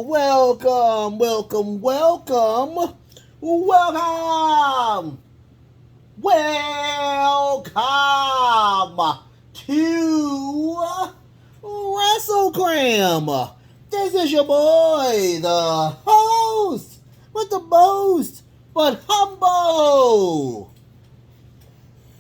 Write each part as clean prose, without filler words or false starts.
Welcome to WrestleGram. This is your boy, the host with the most, but humble.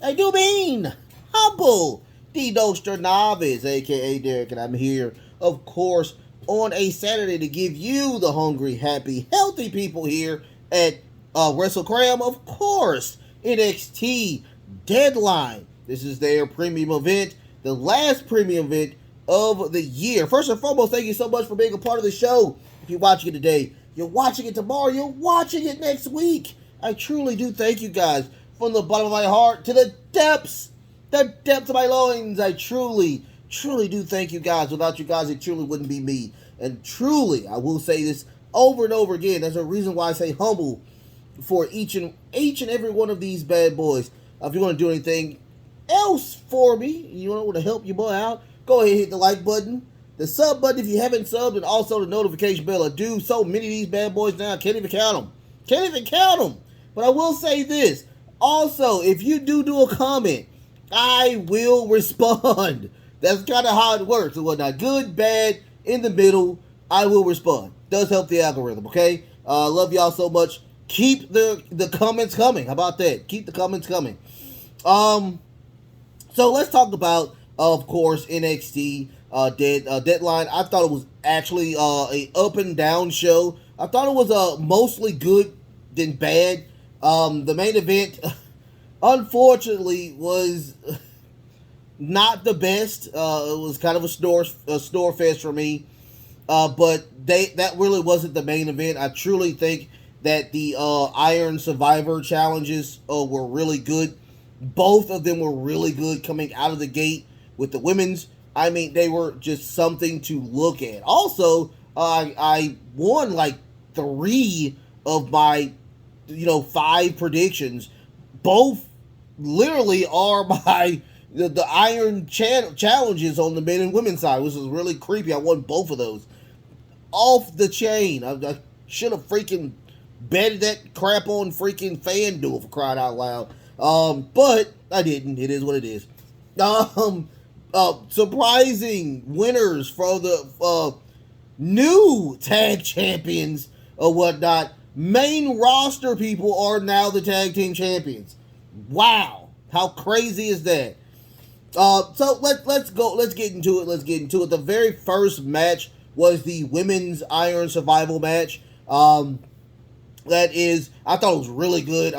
I do mean humble. The Nostra Novice, aka Derek, and I'm here, of course, on a Saturday to give you the hungry, happy, healthy people here at WrestleGram, of course, NXT Deadline. This is their premium event, the last premium event of the year. First and foremost, thank you so much for being a part of the show. If you're watching it today, you're watching it tomorrow, you're watching it next week. I truly do thank you guys from the bottom of my heart to the depths of my loins. I truly do thank you guys. Without you guys, it truly wouldn't be me. And truly, I will say this over and over again. That's a reason why I say humble for each and every one of these bad boys. If you want to do anything else for me, you want to help your boy out, go ahead and hit the like button, the sub button if you haven't subbed, and also the notification bell. I do so many of these bad boys now, I can't even count them. But I will say this. Also, if you do a comment, I will respond. That's kind of how it works and whatnot. Good, bad, in the middle, I will respond. Does help the algorithm, okay? Love y'all so much. Keep the comments coming. How about that? Keep the comments coming. So let's talk about, of course, NXT Deadline. I thought it was actually a up and down show. I thought it was mostly good than bad. The main event, unfortunately, was not the best. It was kind of a snore fest for me. But that really wasn't the main event. I truly think that the Iron Survivor challenges were really good. Both of them were really good coming out of the gate with the women's. I mean, they were just something to look at. Also, I won like 3 of my 5 predictions. Both literally are my the Iron challenges on the men and women's side, which was really creepy. I won both of those. Off the chain. I should have freaking betted that crap on freaking FanDuel, for crying out loud. But I didn't. It is what it is. Surprising winners for the new tag champions or whatnot. Main roster people are now the tag team champions. Wow. How crazy is that? So let's go. Let's get into it. The very first match was the women's Iron Survival match. I thought it was really good.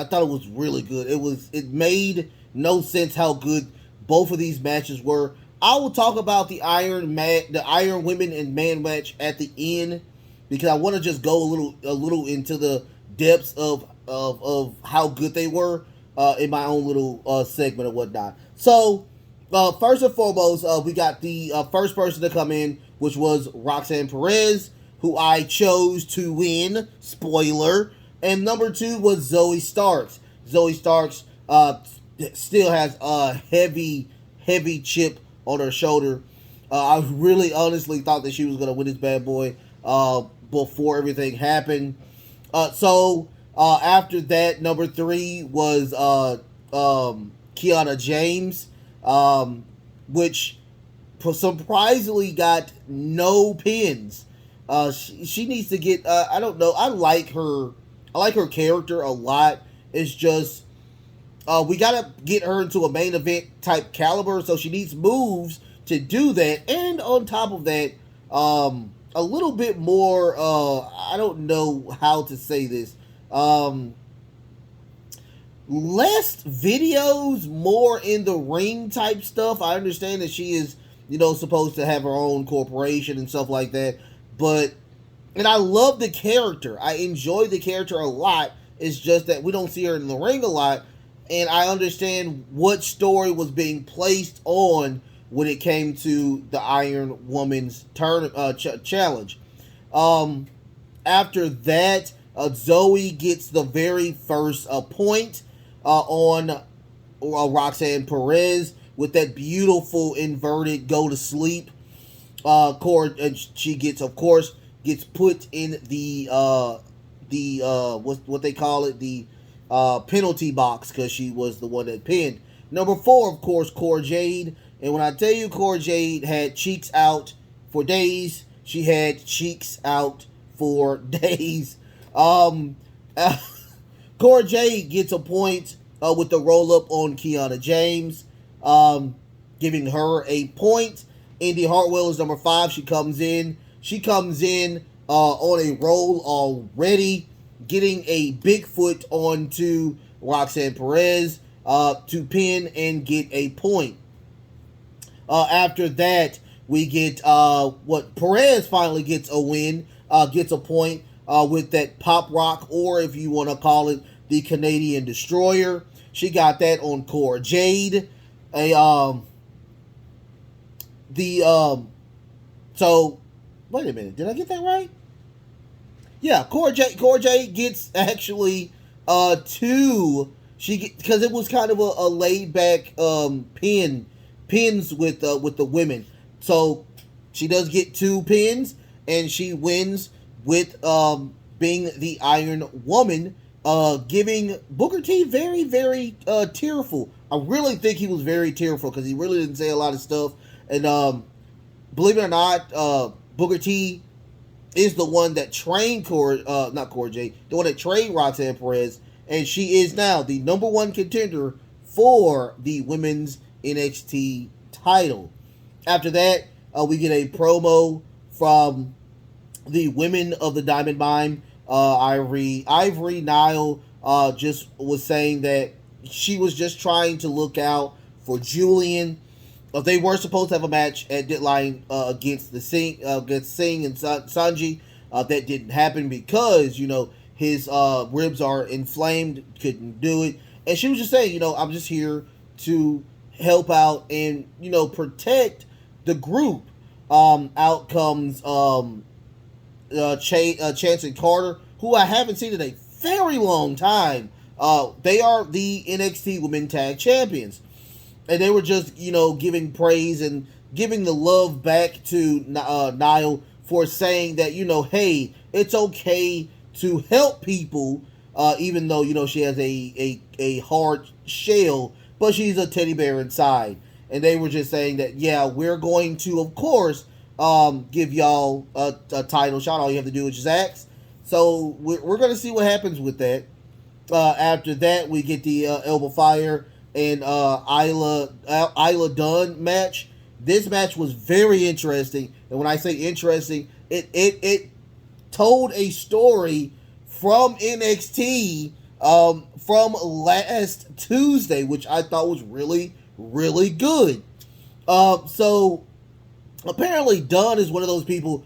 It made no sense how good both of these matches were. I will talk about the Iron Women and Man match at the end because I want to just go a little into the depths of how good they were in my own little segment or whatnot. So first and foremost, we got the first person to come in, which was Roxanne Perez, who I chose to win. Spoiler. And number 2 was Zoe Starks. Zoe Starks still has a heavy chip on her shoulder. I really honestly thought that she was going to win this bad boy before everything happened. So after that, number 3 was Kiana James, which surprisingly got no pins. She needs to get, I don't know, I like her character a lot. It's just, we gotta get her into a main event type caliber, so she needs moves to do that. And on top of that, a little bit more, I don't know how to say this, less videos, more in the ring type stuff. I understand that she is, supposed to have her own corporation and stuff like that, and I love the character. I enjoy the character a lot. It's just that we don't see her in the ring a lot, and I understand what story was being placed on when it came to the Iron Woman's challenge. After that, Zoe gets the very first point on Roxanne Perez with that beautiful inverted go to sleep. And she gets, of course, gets put in the what they call it, the penalty box, because she was the one that pinned. Number 4, of course, Cora Jade. And when I tell you Cora Jade had cheeks out for days, she had cheeks out for days. Cora Jade gets a point with the roll up on Kiana James, giving her a point. Indy Hartwell is number 5. She comes in. On a roll already, getting a Bigfoot onto Roxanne Perez to pin and get a point. After that, we get Perez finally gets a win, gets a point with that Pop Rock, or if you want to call it the Canadian Destroyer. She got that on Cora Jade. So wait a minute, did I get that right? Yeah, Cora Jade gets actually 2. Because it was kind of a laid back pins with the women. So she does get 2 pins, and she wins with being the Iron Woman, giving Booker T very, very tearful. I really think he was very tearful because he really didn't say a lot of stuff. And believe it or not, Booker T is the one that trained not Cora Jade, the one that trained Roxanne Perez, and she is now the number 1 contender for the women's NXT title. After that, we get a promo from the women of the Diamond Mine. Ivory Nile just was saying that she was just trying to look out for Julian. They were supposed to have a match at Deadline against Singh and Sanji. That didn't happen because, his ribs are inflamed, couldn't do it. And she was just saying, I'm just here to help out and, protect the group. Out comes Chance and Carter, who I haven't seen in a very long time. They are the NXT Women Tag Champions. And they were just, giving praise and giving the love back to Niall for saying that, hey, it's okay to help people, even though, she has a hard shell, but she's a teddy bear inside. And they were just saying that, yeah, we're going to, of course, give y'all a title shot. All you have to do is just ask. So we're going to see what happens with that. After that, we get the Elbow Fire and Isla Dunn match. This match was very interesting, and when I say interesting, it told a story from NXT from last Tuesday, which I thought was really, really good. So apparently Dunn is one of those people.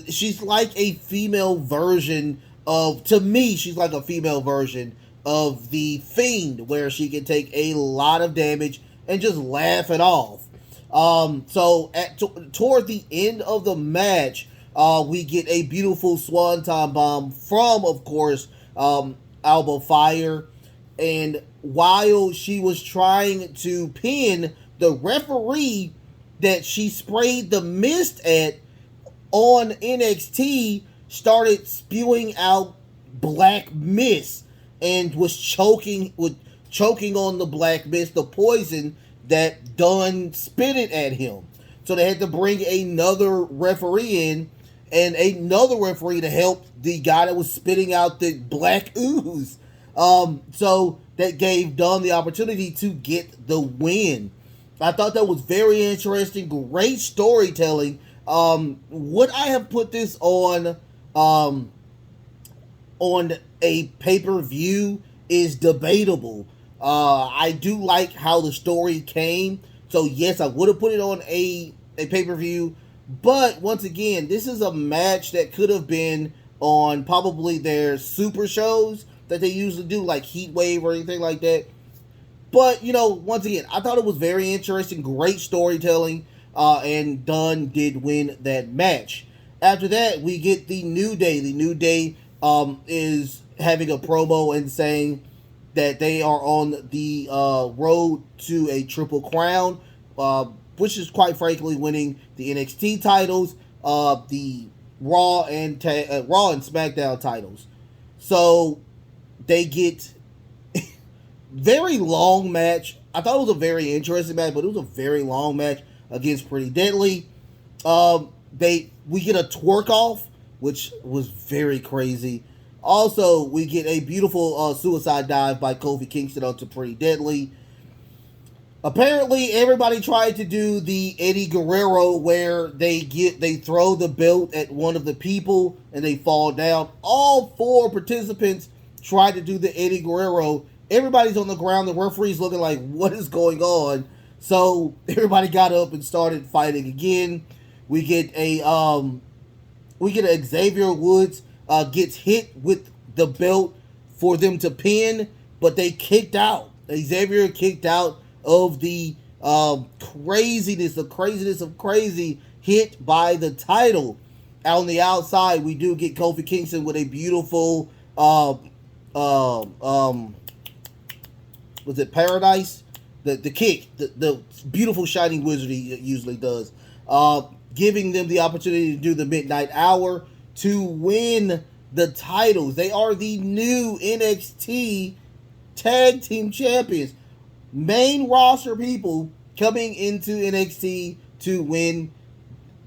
She's like a female version of, to me, she's like a female version of the Fiend, where she can take a lot of damage and just laugh it off. So toward the end of the match, we get a beautiful swanton bomb from, of course, Alba Fire. And while she was trying to pin the referee that she sprayed the mist at on NXT, started spewing out black mist and was choking on the black mist, the poison that Dunn spitted at him. So they had to bring another referee in, and another referee to help the guy that was spitting out the black ooze. So that gave Dunn the opportunity to get the win. I thought that was very interesting. Great storytelling. Would I have put this on a pay-per-view is debatable. I do like how the story came. So yes, I would have put it on a pay-per-view. But once again, this is a match that could have been on probably their super shows that they usually do, like Heat Wave or anything like that. But, once again, I thought it was very interesting. Great storytelling. And Dunn did win that match. After that, we get the New Day. The New Day is having a promo and saying that they are on the road to a Triple Crown, which is quite frankly winning the NXT titles, the Raw and Raw and SmackDown titles. So they get very long match. I thought it was a very interesting match, but it was a very long match against Pretty Deadly. We get a twerk off, which was very crazy. Also, we get a beautiful suicide dive by Kofi Kingston onto Pretty Deadly. Apparently, everybody tried to do the Eddie Guerrero where they throw the belt at one of the people and they fall down. All 4 participants tried to do the Eddie Guerrero. Everybody's on the ground. The referee's looking like, what is going on? So everybody got up and started fighting again. We get Xavier Woods gets hit with the belt for them to pin, but they kicked out. Xavier kicked out of the craziness of crazy hit by the title. On the outside, we do get Kofi Kingston with a beautiful was it Paradise? The kick, the beautiful shining wizard he usually does, giving them the opportunity to do the Midnight Hour to win the titles. They are the new NXT Tag Team Champions. Main roster people coming into NXT to win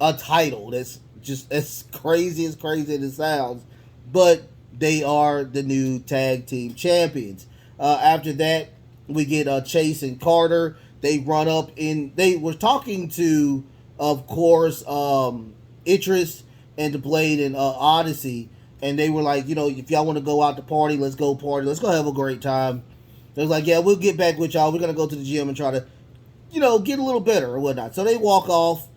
a title. That's just as crazy as it sounds. But they are the new Tag Team Champions. After that, we get Chase and Carter. They run up in. They were talking to, of course, Idris and the Blade and Odyssey. And they were like, if y'all want to go out to party, let's go party. Let's go have a great time. They was like, yeah, we'll get back with y'all. We're going to go to the gym and try to, get a little better or whatnot. So they walk off.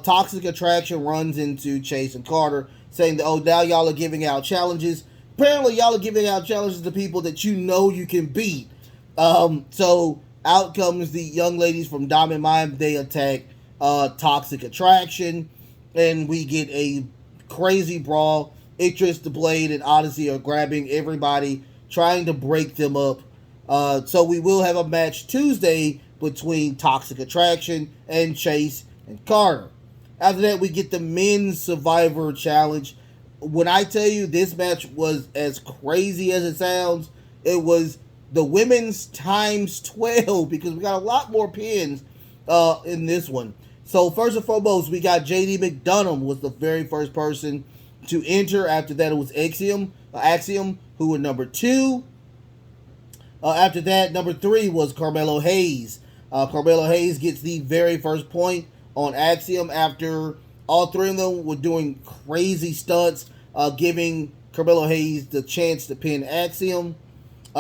Toxic Attraction runs into Chase and Carter saying that, now y'all are giving out challenges. Apparently, y'all are giving out challenges to people that you can beat. So out comes the young ladies from Diamond Mine. They attack Toxic Attraction. And we get a crazy brawl. Idris, the Blade, and Odyssey are grabbing everybody, trying to break them up. So we will have a match Tuesday between Toxic Attraction and Chase and Carter. After that, we get the Men's Survivor Challenge. When I tell you this match was as crazy as it sounds, it was the women's times 12 because we got a lot more pins in this one. So first and foremost, we got JD McDonough was the very first person to enter. After that, it was Axiom, who were number 2. After that, number 3 was Carmelo Hayes. Carmelo Hayes gets the very first point on Axiom after all 3 of them were doing crazy stunts, giving Carmelo Hayes the chance to pin Axiom.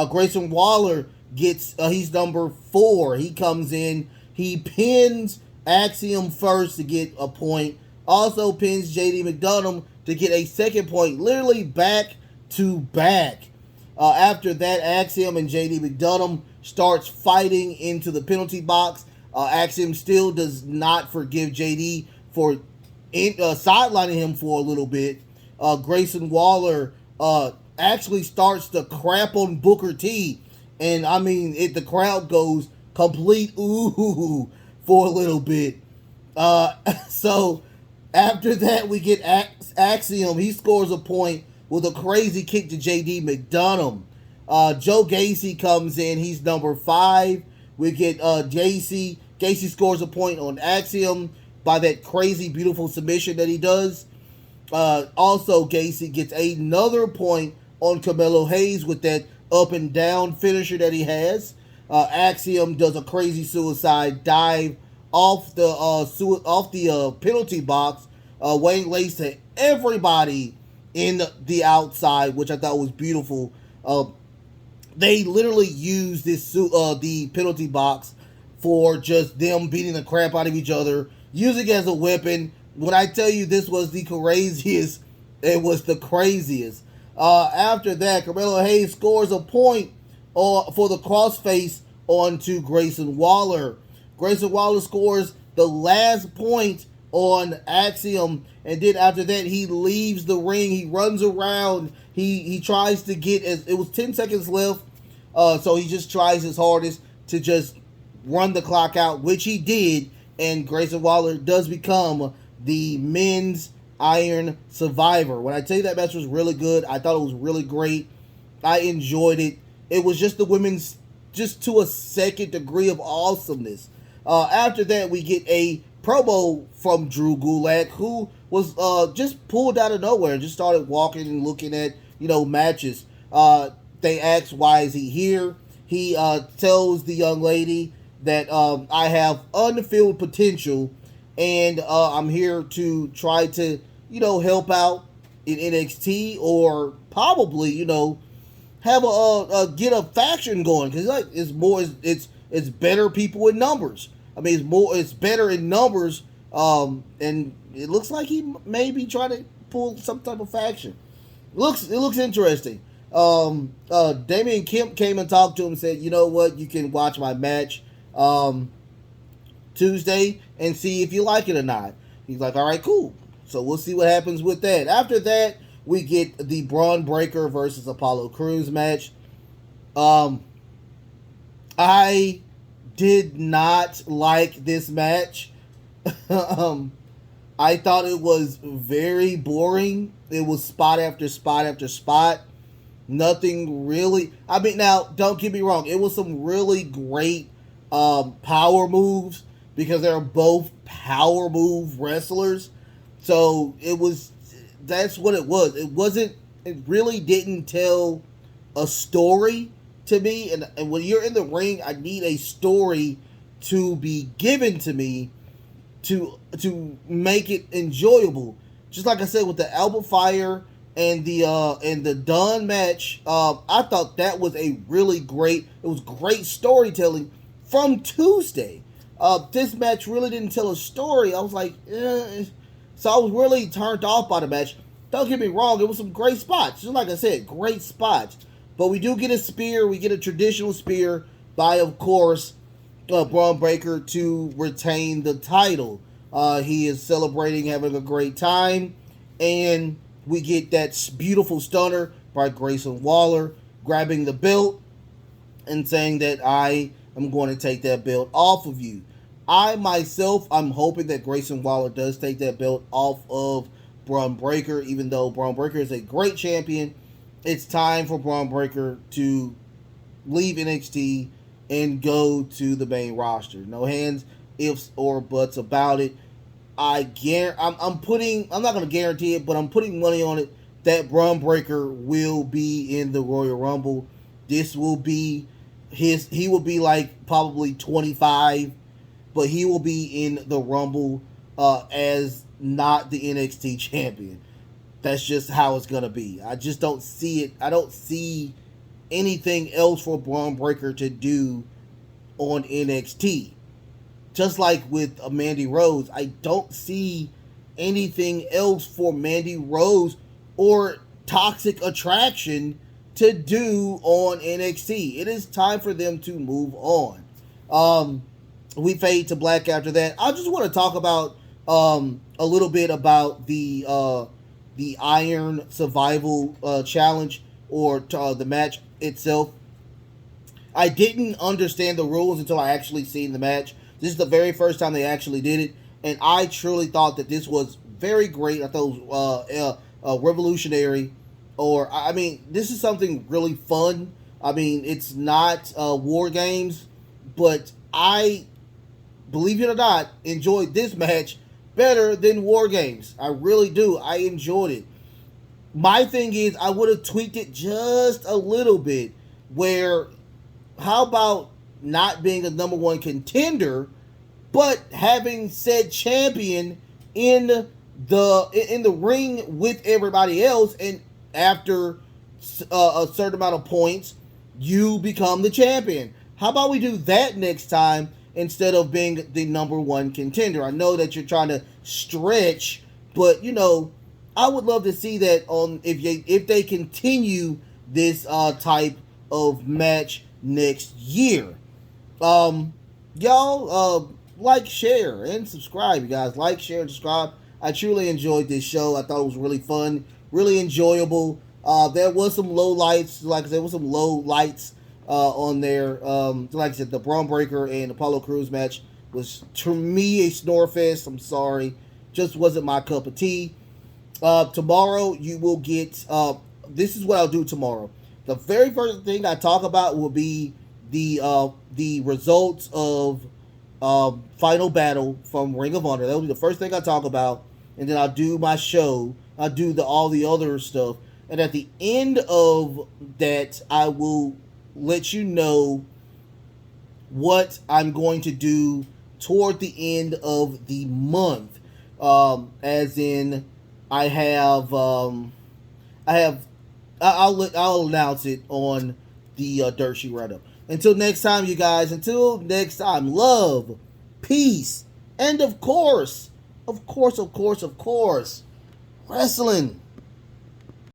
Grayson Waller gets, he's number 4. He comes in, he pins Axiom first to get a point. Also pins JD McDonough to get a second point, literally back to back. After that, Axiom and JD McDonough starts fighting into the penalty box. Axiom still does not forgive JD for sidelining him for a little bit. Grayson Waller actually starts to crap on Booker T. And I mean, the crowd goes complete ooh for a little bit. So after that, we get Axiom. He scores a point with a crazy kick to JD McDonough. Joe Gacy comes in. He's number 5. We get Gacy. Gacy scores a point on Axiom by that crazy, beautiful submission that he does. Also, Gacy gets another point on Carmelo Hayes with that up and down finisher that he has. Axiom does a crazy suicide dive off the penalty box. Wayne lays to everybody in the outside, which I thought was beautiful. They literally used the penalty box for just them beating the crap out of each other, using it as a weapon. When I tell you this was the craziest, it was the craziest. After that, Carmelo Hayes scores a point for the crossface onto Grayson Waller. Grayson Waller scores the last point on Axiom, and then after that he leaves the ring. He runs around. He tries to get, it was 10 seconds left, so he just tries his hardest to just run the clock out, which he did, and Grayson Waller does become the men's Iron Survivor. When I tell you that match was really good, I thought it was really great. I enjoyed it. It was just the women's, just to a second degree of awesomeness. After that, we get a promo from Drew Gulak, who was just pulled out of nowhere and just started walking and looking at, matches. They ask, why is he here? He tells the young lady that I have unfilled potential, and I'm here to try to, help out in NXT, or probably, have a get a faction going, because it's better people in numbers. I mean, it's better in numbers, and it looks like he may be trying to pull some type of faction. It looks interesting. Damian Kemp came and talked to him and said, you know what, you can watch my match Tuesday and see if you like it or not. He's like, all right, cool. So we'll see what happens with that. After that, we get the Braun Breaker versus Apollo Crews match. I did not like this match. I thought it was very boring. It was spot after spot after spot. Nothing really. I mean, now, don't get me wrong. It was some really great power moves, because they're both power move wrestlers. So that's what it was. It really didn't tell a story to me. And when you're in the ring, I need a story to be given to me to make it enjoyable. Just like I said with the Albert Fire and the Dunn match, I thought that was it was great storytelling from Tuesday. This match really didn't tell a story. I was like, so I was really turned off by the match. Don't get me wrong, it was some great spots. Just like I said, great spots. But we do get a spear. We get a traditional spear by, of course, Braun Breaker to retain the title. He is celebrating, having a great time. And we get that beautiful stunner by Grayson Waller grabbing the belt and saying that I am going to take that belt off of you. I'm hoping that Grayson Waller does take that belt off of Braun Breaker, even though Braun Breaker is a great champion. It's time for Braun Breaker to leave NXT and go to the main roster. No hands, ifs, or buts about it. I'm not going to guarantee it, but I'm putting money on it that Braun Breaker will be in the Royal Rumble. This will be he will be like probably 25, but he will be in the Rumble as not the NXT champion. That's just how it's going to be. I just don't see it. I don't see anything else for Braun Breaker to do on NXT. Just like with Mandy Rose, I don't see anything else for Mandy Rose or Toxic Attraction to do on NXT. It is time for them to move on. We fade to black after that. I just want to talk about a little bit about the Iron Survival Challenge, or the match itself. I didn't understand the rules until I actually seen the match. This is the very first time they actually did it, and I truly thought that this was very great. I thought it was revolutionary, this is something really fun. I mean, it's not War Games, but I, believe it or not, enjoyed this match better than War Games. I really do. I enjoyed it. My thing is, I would have tweaked it just a little bit, where, how about not being a number one contender, but having said champion in the ring with everybody else, and after a certain amount of points, you become the champion. How about we do that next time instead of being the number one contender? I know that you're trying to stretch, but I would love to see that on if they continue this type of match next year. Y'all like, share, and subscribe, you guys. Like, share, and subscribe. I truly enjoyed this show. I thought it was really fun, really enjoyable. There was some low lights, like I said, on there. Like I said, the Braun Breaker and Apollo Crews match, was, to me, a snore fest. I'm sorry. Just wasn't my cup of tea. But, like I said, the Braun Breaker and Apollo Crews match was, to me, a snore fest. I'm sorry. Just wasn't my cup of tea. But, like I said, the Braun Breaker and Apollo Crews match was, to me, a snore fest. I'm sorry. Just wasn't my cup of tea. Tomorrow you will get. This is what I'll do tomorrow. The very first thing I talk about will be the results of Final Battle from Ring of Honor. That will be the first thing I talk about, and then I'll do my show. I'll do all the other stuff, and at the end of that, I will let you know what I'm going to do toward the end of the month. As in, I have, I'll announce it on the Dirt Sheet Roundup. Until next time, you guys. Until next time, love, peace, and of course, wrestling.